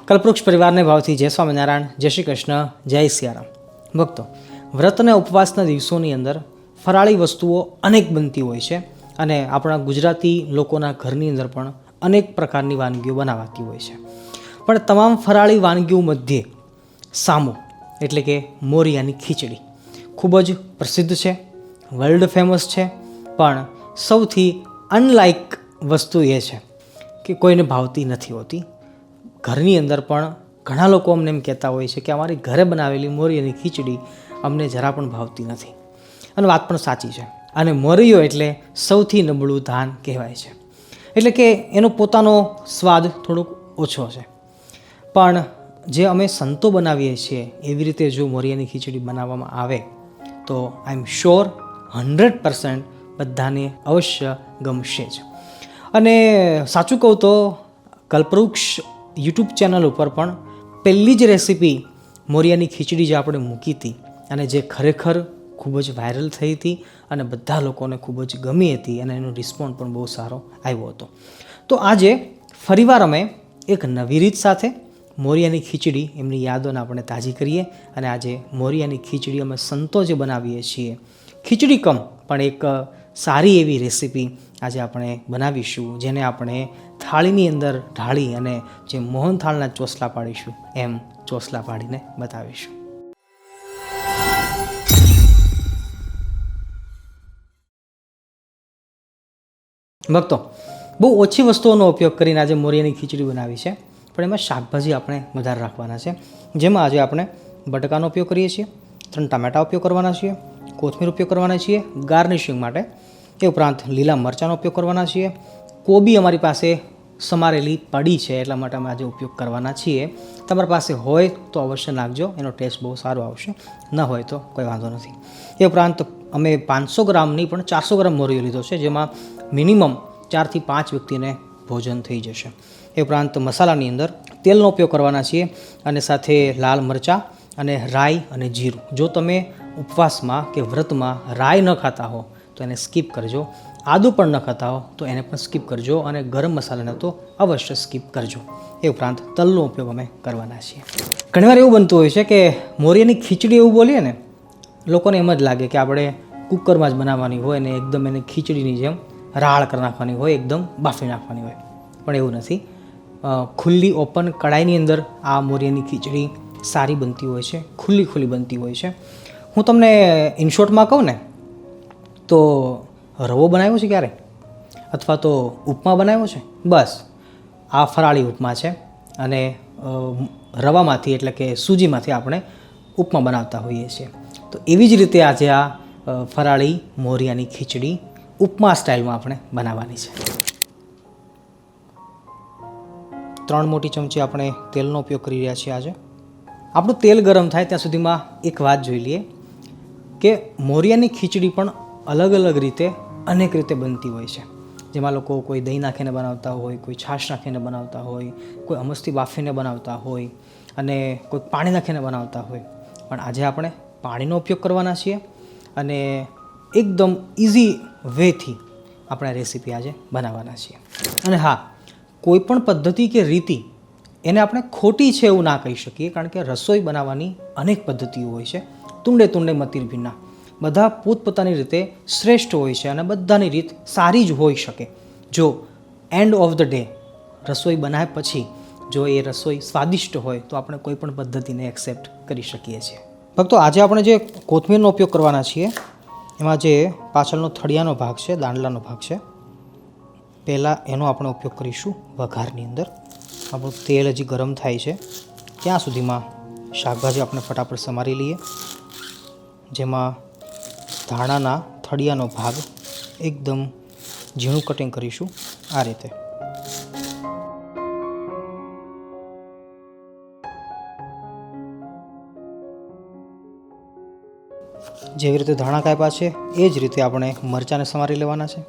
કલ્પવૃક્ષ પરિવારને ભાવથી જય સ્વામિનારાયણ, જય શ્રી કૃષ્ણ, જય સિયારામ. ભક્તો, વ્રત અને ઉપવાસના દિવસોની અંદર ફરાળી વસ્તુઓ અનેક બનતી હોય છે અને આપણા ગુજરાતી લોકોના ઘરની અંદર પણ અનેક પ્રકારની વાનગીઓ બનાવાતી હોય છે. પણ તમામ ફરાળી વાનગીઓ મધ્યે સામો એટલે કે મોરિયાની ખીચડી ખૂબ જ પ્રસિદ્ધ છે, વર્લ્ડ ફેમસ છે. પણ સૌથી અનલાઇક વસ્તુ એ છે કે કોઈને ભાવતી નથી હોતી. ઘરની અંદર પણ ઘણા લોકો અમને એમ કહેતા હોય છે કે અમારી ઘરે બનાવેલી મોરિયાની ખીચડી અમને જરા પણ ભાવતી નથી. અને વાત પણ સાચી છે. અને મોરિયો એટલે સૌથી નબળું ધાન કહેવાય છે. એટલે કે એનો પોતાનો સ્વાદ થોડોક ઓછો છે. પણ જે અમે સંતો બનાવીએ છીએ એવી રીતે જો મોરિયાની ખીચડી બનાવવામાં આવે તો આઈ એમ શ્યોર 100% બધાને અવશ્ય ગમશે જ. અને સાચું કહું તો કલ્પવૃક્ષ યુટ્યુબ ચેનલ ઉપર પણ પહેલી જ રેસીપી મોરિયાની ખીચડી જે આપણે મૂકી હતી અને જે ખરેખર ખૂબ જ વાયરલ થઈ હતી અને બધા લોકોને ખૂબ જ ગમી હતી અને એનો રિસ્પોન્સ પણ બહુ સારો આવ્યો હતો. તો આજે ફરીવાર અમે એક નવી રીત સાથે મોરિયાની ખીચડી એમની યાદોને આપણે તાજી કરીએ. અને આજે મોરિયાની ખીચડી અમે સંતો જે બનાવીએ છીએ ખીચડી કમ પણ એક સારી એવી રેસીપી આજે આપણે બનાવીશું, જેને આપણે થાળીની અંદર ઢાળી અને જે મોહનથાળના ચોસલા પાડીશું એમ ચોસલા પાડીને બતાવીશું. ભક્તો, બહુ ઓછી વસ્તુઓનો ઉપયોગ કરીને આજે મોરિયાની ખીચડી બનાવી છે, પણ એમાં શાકભાજી આપણે વધારે રાખવાના છે. જેમાં આજે આપણે બટાકાનો ઉપયોગ કરીએ છીએ, 3 ટામેટા ઉપયોગ કરવાના છીએ, કોથમીર ઉપયોગ કરવાના છીએ ગાર્નિશિંગ માટે. એ ઉપરાંત લીલા મરચાંનો ઉપયોગ કરવાના છીએ. કોબી અમારી પાસે સમારેલી પડી છે એટલા માટે અમે આજે ઉપયોગ કરવાના છીએ. તમારી પાસે હોય તો અવશ્ય નાખજો, એનો ટેસ્ટ બહુ સારો આવશે. ન હોય તો કોઈ વાંધો નથી. એ ઉપરાંત અમે 500 ગ્રામની પણ 400 ગ્રામ મોરિયો લીધો છે, જેમાં મિનિમમ 4 થી 5 વ્યક્તિને ભોજન થઈ જશે. એ ઉપરાંત મસાલાની અંદર તેલનો ઉપયોગ કરવાના છીએ અને સાથે લાલ મરચાં અને રાઈ અને જીરું. જો તમે ઉપવાસમાં કે વ્રતમાં રાઈ ન ખાતા હો તો એને સ્કીપ કરજો. આદુ પણ ન ખાતા હો તો એને પણ સ્કીપ કરજો અને ગરમ મસાલાને તો અવશ્ય સ્કીપ કરજો. એ ઉપરાંત તલનો ઉપયોગ અમે કરવાના છીએ. ઘણીવાર એવું બનતું હોય છે કે મોરિયાની ખીચડી એવું બોલીએ ને, લોકોને એમ જ લાગે કે આપણે કુકરમાં જ બનાવવાની હોય ને એકદમ એને ખીચડીની જેમ રાળ કરી નાખવાની હોય, એકદમ બાફી નાખવાની હોય. પણ એવું નથી. ખુલ્લી ઓપન કડાઈની અંદર આ મોરિયાની ખીચડી સારી બનતી હોય છે, ખુલ્લી બનતી હોય છે. હું તમને ઇનશોર્ટમાં કહું ને તો રવો બનાવ્યો છે ક્યારે, અથવા તો ઉપમા બનાવ્યો છે? બસ આ ફરાળી ઉપમા છે. અને રવામાંથી એટલે કે સૂજીમાંથી આપણે ઉપમા બનાવતા હોઈએ છીએ. તો એવી જ રીતે આજે આ ફરાળી મોરિયાની ખીચડી ઉપમા સ્ટાઇલમાં આપણે બનાવવાની છે. 3 મોટી ચમચી આપણે તેલનો ઉપયોગ કરી રહ્યા છીએ. આજે આપણું તેલ ગરમ થાય ત્યાં સુધીમાં એક વાત જોઈ લઈએ કે મોરિયાની ખીચડી પણ અલગ અલગ રીતે અનેક રીતે બનતી હોય છે. જેમાં લોકો કોઈ દહીં નાખીને બનાવતા હોય, કોઈ છાશ નાખીને બનાવતા હોય, કોઈ અમસ્તી બાફીને બનાવતા હોય અને કોઈ પાણી નાખીને બનાવતા હોય. પણ આજે આપણે પાણીનો ઉપયોગ કરવાના છીએ અને એકદમ ઇઝી વેથી આપણે રેસીપી આજે બનાવવાના છીએ. અને હા, કોઈ પણ પદ્ધતિ કે રીતિ એને આપણે ખોટી છે એવું ના કહી શકીએ, કારણ કે રસોઈ બનાવવાની અનેક પદ્ધતિઓ હોય છે. તુંડે મતિર ભિન્ના. બધા પોતપોતાની રીતે શ્રેષ્ઠ હોય છે અને બધાની રીત સારી જ હોઈ શકે. જો એન્ડ ઓફ ધ ડે રસોઈ બનાવ્યા પછી જો એ રસોઈ સ્વાદિષ્ટ હોય તો આપણે કોઈ પણ પદ્ધતિને એક્સેપ્ટ કરી શકીએ છીએ. ફક્ત આજે આપણે જે કોથમીરનો ઉપયોગ કરવાના છીએ એમાં જે પાછળનો થળિયાનો ભાગ છે, દાંડલાનો ભાગ છે, પહેલાં એનો આપણે ઉપયોગ કરીશું વઘારની અંદર. આપણું તેલ હજી ગરમ થાય છે ત્યાં સુધીમાં શાકભાજી આપણે ફટાફટ સમારી લઈએ. જેમાં ધાણાના થળિયાનો ભાગ એકદમ ઝીણું કટિંગ કરીશું આ રીતે. જેવી રીતે ધાણા કાપ્યા છે એ જ રીતે આપણે મરચાંને સમારી લેવાના છે.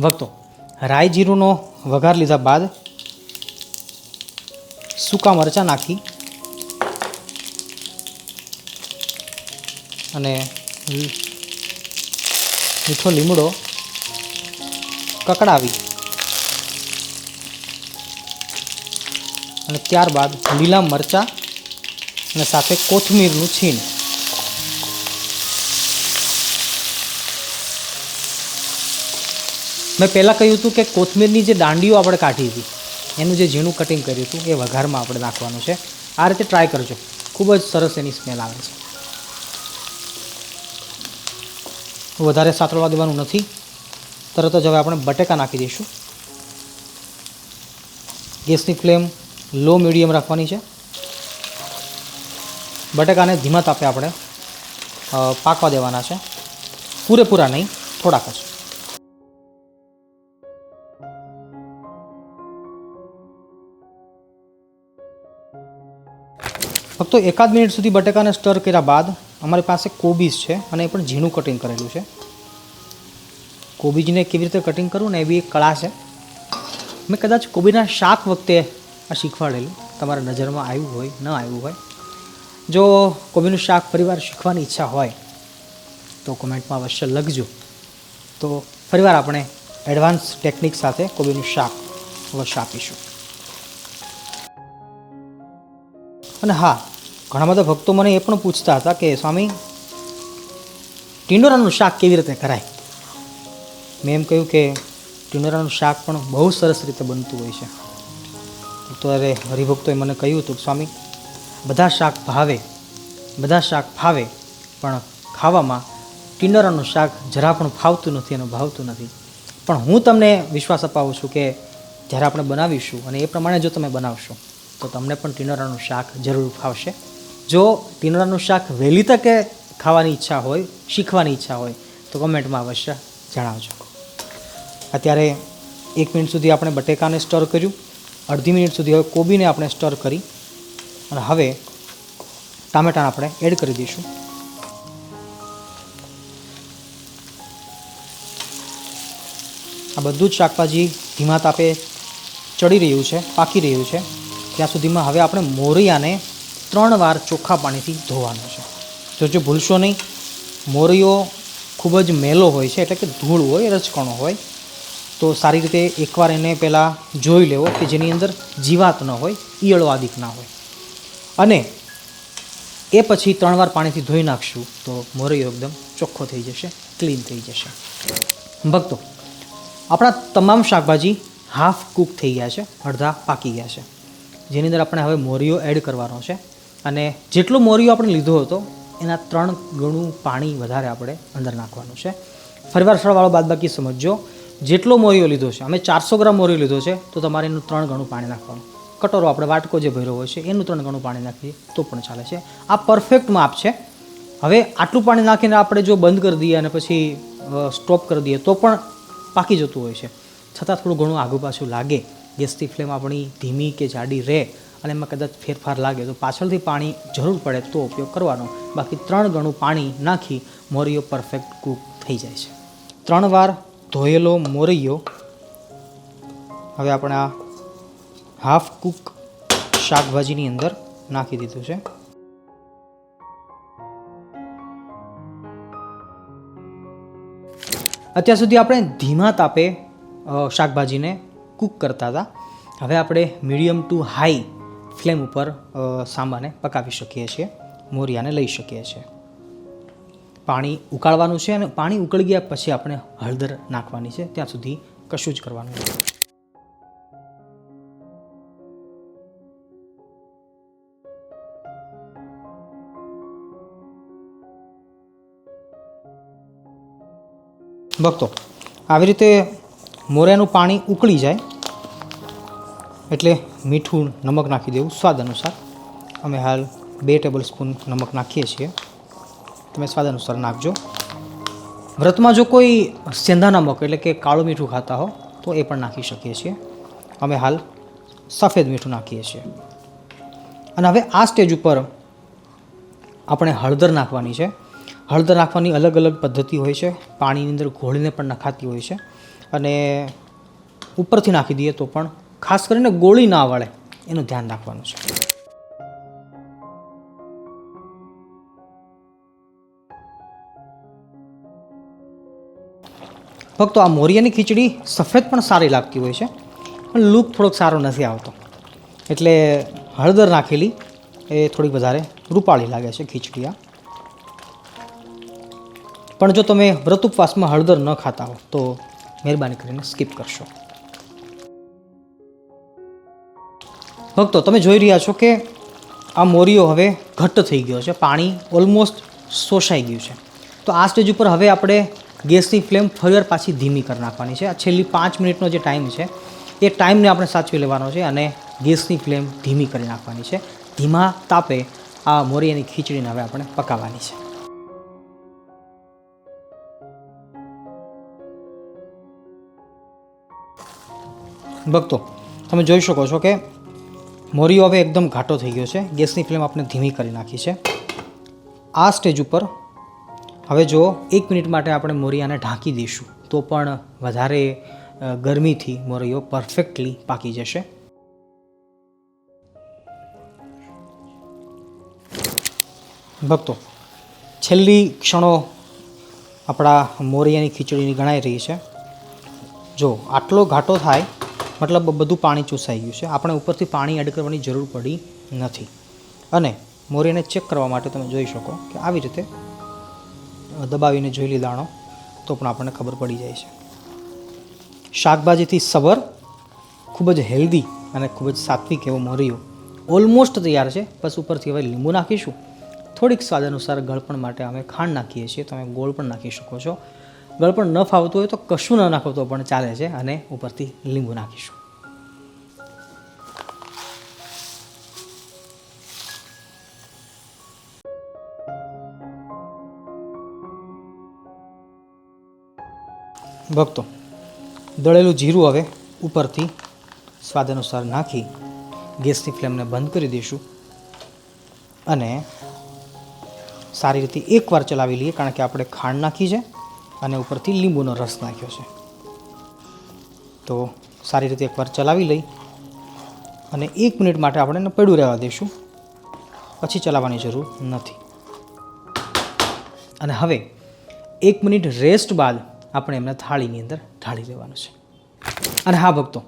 ભક્તો, રાઈ જીરુંનો વઘાર લીધા બાદ સૂકા મરચાં નાખી અને મીઠો લીમડો કકડાવી અને ત્યારબાદ લીલા મરચાં અને સાથે કોથમીરનું છીણ. મેં પહેલાં કહ્યું હતું કે કોથમીરની જે દાંડીઓ આપણે કાઢી હતી એનું જે ઝીણું કટિંગ કર્યું હતું એ વઘારમાં આપણે નાખવાનું છે. આ રીતે ટ્રાય કરજો, ખૂબ જ સરસ એની સ્મેલ આવે છે. વધારે સાતળવા દેવાનું નથી. તરત જ હવે આપણે બટેકા નાખી દઈશું. ગેસની ફ્લેમ લો મીડિયમ રાખવાની છે. બટેકાને ધીમા તાપે આપણે પાકવા દેવાના છે, પૂરેપૂરા નહીં, થોડાક જ. ફક્ત એકાદ મિનિટ સુધી બટેકાને સ્ટર કર્યા બાદ અમારી પાસે કોબીજ છે અને એ પણ ઝીણું કટિંગ કરેલું છે. કોબીજને કેવી રીતે કટિંગ કરવું ને એ બી એક કળા છે. મેં કદાચ કોબીના શાક વખતે આ શીખવાડેલું, તમારા નજરમાં આવ્યું હોય ન આવ્યું હોય. જો કોબીનું શાક ફરીવાર શીખવાની ઈચ્છા હોય તો કોમેન્ટમાં અવશ્ય લખજો. તો ફરીવાર આપણે એડવાન્સ ટેકનિક સાથે કોબીનું શાક અવશ્ય આપીશું. અને હા, ઘણા બધા ભક્તો મને એ પણ પૂછતા હતા કે સ્વામી, ટીંડોરાનું શાક કેવી રીતે કરાય? મેં એમ કહ્યું કે ટીંડોરાનું શાક પણ બહુ સરસ રીતે બનતું હોય છે. તો અરે હરિભક્તોએ મને કહ્યું હતું, સ્વામી, બધા શાક ફાવે પણ ખાવામાં ટીંડોરાનું શાક જરા પણ ફાવતું નથી અને ભાવતું નથી. પણ હું તમને વિશ્વાસ અપાવું છું કે જ્યારે આપણે બનાવીશું અને એ પ્રમાણે જો તમે બનાવશો તો તમને પણ ટીંડોરાનું શાક જરૂર ફાવશે. જો ટીંડોરાનું શાક વહેલી તકે ખાવાની ઈચ્છા હોય, શીખવાની ઈચ્છા હોય તો કમેન્ટમાં અવશ્ય જણાવજો. અત્યારે 1 મિનિટ સુધી આપણે બટેકાને સ્ટર કર્યું, અડધી મિનિટ સુધી હવે કોબીને આપણે સ્ટર કરી અને હવે ટામેટાને આપણે એડ કરી દઈશું. આ બધું જ શાકભાજી ધીમા તાપે ચડી રહ્યું છે, પાકી રહ્યું છે. ત્યાં સુધીમાં હવે આપણે મોરૈયાને 3 વાર ચોખ્ખા પાણીથી ધોવાનો છે. જો ભૂલશો નહીં, મોરૈયો ખૂબ જ મેલો હોય છે, એટલે કે ધૂળ હોય, રચકણો હોય. તો સારી રીતે એકવાર એને પહેલાં જોઈ લેવો કે જેની અંદર જીવાત ન હોય, ઈયળો આદિક ના હોય. અને એ પછી 3 વાર પાણીથી ધોઈ નાખશું તો મોરૈયો એકદમ ચોખ્ખો થઈ જશે, ક્લીન થઈ જશે. ભક્તો, આપણા તમામ શાકભાજી હાફ કૂક થઈ ગયા છે, અડધા પાકી ગયા છે, જેની અંદર આપણે હવે મોરૈયો એડ કરવાનો છે. અને જેટલો મોરૈયો આપણે લીધો હતો એના 3 ગણું પાણી વધારે આપણે અંદર નાખવાનું છે. ફરીવાર સરવાળો બાદબાકી સમજજો. જેટલો મોરૈયો લીધો છે, અમે 400 ગ્રામ મોરૈયો લીધો છે, તો તમારે એનું 3 ગણું પાણી નાખવાનું. કટોરો આપણે વાટકો જે ભર્યો હોય છે એનું 3 ગણું પાણી નાખીએ તો પણ ચાલે છે. આ પરફેક્ટ માપ છે. હવે આટલું પાણી નાખીને આપણે જો બંધ કરી દઈએ અને પછી સ્ટોપ કરી દઈએ તો પણ પાકી જતું હોય છે. છતાં થોડું ઘણું આગું પાછું લાગે, ગેસની ફ્લેમ આપણી ધીમી કે જાડી રહે અને એમાં કદાચ ફેરફાર લાગે તો પાછળથી પાણી જરૂર પડે તો ઉપયોગ કરવાનો. બાકી 3 ગણું પાણી નાખી મોરૈયો પરફેક્ટ કૂક થઈ જાય છે. 3 વાર ધોયેલો મોરૈયો હવે આપણે આ હાફ કૂક શાકભાજીની અંદર નાખી દીધું છે. અત્યાર સુધી આપણે ધીમા તાપે શાકભાજીને કૂક કરતા હતા. હવે આપણે મીડિયમ ટુ હાઈ ફ્લેમ ઉપર સાંબાને પકાવી શકીએ છીએ, મોરિયાને લઈ શકીએ છીએ. પાણી ઉકાળવાનું છે અને પાણી ઉકળી ગયા પછી આપણે હળદર નાખવાની છે. ત્યાં સુધી કશું જ કરવાનું નથી. ભક્તો, આવી રીતે મોરિયાનું પાણી ઉકળી જાય એટલે મીઠું, નમક નાખી દેવું સ્વાદ અનુસાર. અમે હાલ 2 ટેબલ સ્પૂન નમક નાખીએ છીએ, તમે સ્વાદ અનુસાર નાખજો. વ્રતમાં જો કોઈ સેંધા નમક એટલે કે કાળું મીઠું ખાતા હો તો એ પણ નાખી શકીએ છીએ. અમે હાલ સફેદ મીઠું નાખીએ છીએ. અને હવે આ સ્ટેજ ઉપર આપણે હળદર નાખવાની છે. હળદર નાખવાની અલગ અલગ પદ્ધતિ હોય છે. પાણીની અંદર ઘોળીને પણ નખાતી હોય છે અને ઉપરથી નાખી દઈએ તો પણ ખાસ કરીને ગોળી ના વળે એનું ધ્યાન રાખવાનું છે. ભક્તો, આ મોરિયાની ખીચડી સફેદ પણ સારી લાગતી હોય છે, પણ લુક થોડોક સારો નથી આવતો, એટલે હળદર નાખેલી એ થોડીક વધારે રૂપાળી લાગે છે ખીચડી આ. પણ જો તમે વ્રત ઉપવાસમાં હળદર ન ખાતા હો તો મહેરબાની કરીને સ્કીપ કરશો. ભક્તો, તમે જોઈ રહ્યા છો કે આ મોરિયો હવે ઘટ્ટ થઈ ગયો છે, પાણી ઓલમોસ્ટ શોષાઈ ગયું છે. તો આ સ્ટેજ ઉપર હવે આપણે ગેસની ફ્લેમ ફરીવાર પાછી ધીમી કરી નાખવાની છે. આ છેલ્લી 5 મિનિટનો જે ટાઈમ છે એ ટાઈમને આપણે સાચવી લેવાનો છે અને ગેસની ફ્લેમ ધીમી કરી નાખવાની છે. ધીમા તાપે આ મોરિયાની ખીચડીને હવે આપણે પકાવવાની છે. ભક્તો, તમે જોઈ શકો છો કે મોરિયો હવે એકદમ ઘાટો થઈ ગયો છે. ગેસની ફ્લેમ આપણે ધીમી કરી નાખી છે. આ સ્ટેજ ઉપર હવે જો 1 મિનિટ માટે આપણે મોરિયાને ઢાંકી દઈશું તો પણ વધારે ગરમીથી મોરિયો પરફેક્ટલી પાકી જશે. ભક્તો, છેલ્લી ક્ષણો આપણા મોરિયાની ખીચડીની ગણાઈ રહી છે. જો આટલો ઘાટો થાય મતલબ બધું પાણી ચૂસાઈ ગયું છે. આપણે ઉપરથી પાણી એડ કરવાની જરૂર પડી નથી. અને મોરિયાને ચેક કરવા માટે તમે જોઈ શકો કે આવી રીતે દબાવીને જોઈ લી દાણો તો પણ આપણને ખબર પડી જાય છે. શાકભાજીથી સબર, ખૂબ જ હેલ્ધી અને ખૂબ જ સાત્વિક એવો મોરિયો ઓલમોસ્ટ તૈયાર છે. બસ ઉપરથી હવે લીંબુ નાખીશું. થોડીક સ્વાદ અનુસાર ગળપણ માટે અમે ખાંડ નાખીએ છીએ, તમે ગોળ પણ નાખી શકો છો. ગળપણ ન ફાવતું હોય તો કશું ન નાખો તો પણ ચાલે છે. અને ઉપરથી લીંબુ નાખીશું. ભક્તો, દળેલું જીરું હવે ઉપરથી સ્વાદ અનુસાર નાખી ગેસની ફ્લેમને બંધ કરી દઈશું અને સારી રીતે એકવાર ચલાવી લઈએ, કારણ કે આપણે ખાંડ નાખી છે અને ઉપરથી લીંબુનો રસ નાખ્યો છે. તો સારી રીતે એકવાર ચલાવી લઈ અને 1 મિનિટ માટે આપણે એને પડ્યું રહેવા દઈશું, પછી ચલાવવાની જરૂર નથી. અને હવે 1 મિનિટ રેસ્ટ બાદ આપણે એમને થાળીની અંદર ઢાળી લેવાનું છે. અને હા ભક્તો,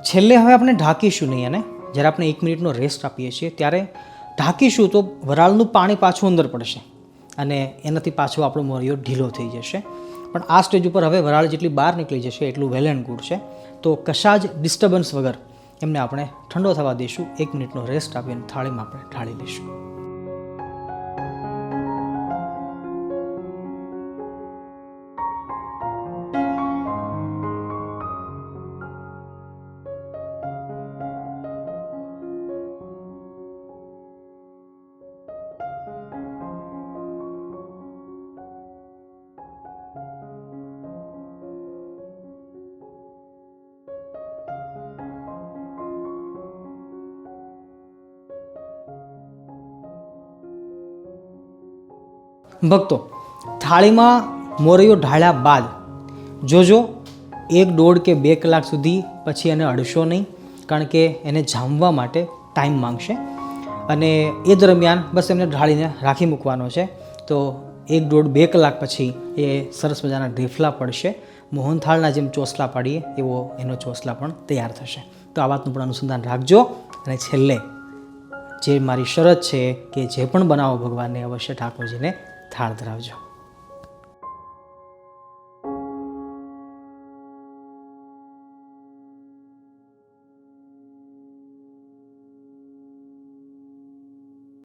છેલ્લે હવે આપણે ઢાંકીશું નહીં. અને જ્યારે આપણે 1 મિનિટનો રેસ્ટ આપીએ છીએ ત્યારે ઢાંકીશું તો વરાળનું પાણી પાછું અંદર પડશે અને એનાથી પાછો આપણો મોરિયો ઢીલો થઈ જશે. પણ આ સ્ટેજ ઉપર હવે વરાળ જેટલી બહાર નીકળી જશે એટલું વેલ એન્ડ ગુડ છે. તો કશા જ ડિસ્ટર્બન્સ વગર એમને આપણે ઠંડો થવા દઈશું. 1 મિનિટનો રેસ્ટ આપીને થાળીમાં આપણે ઢાળી લઈશું. ભક્તો, થાળીમાં મોરિયો ઢાળ્યા બાદ જોજો 1, 1.5 કે 2 કલાક સુધી પછી એને અડશો નહીં, કારણ કે એને જામવા માટે ટાઈમ માંગશે. અને એ દરમિયાન બસ એમને ઢાળીને રાખી મૂકવાનો છે. તો 1, 1.5, 2 કલાક પછી એ સરસ મજાના ઢેફલા પડશે. મોહનથાળના જેમ ચોસલા પાડીએ એવો એનો ચોસલા પણ તૈયાર થશે. તો આ વાતનું પણ અનુસંધાન રાખજો. અને છેલ્લે જે મારી શરત છે કે જે પણ બનાવો ભગવાનને અવશ્ય ઠાકોરજીને થાળ ધરાવજો.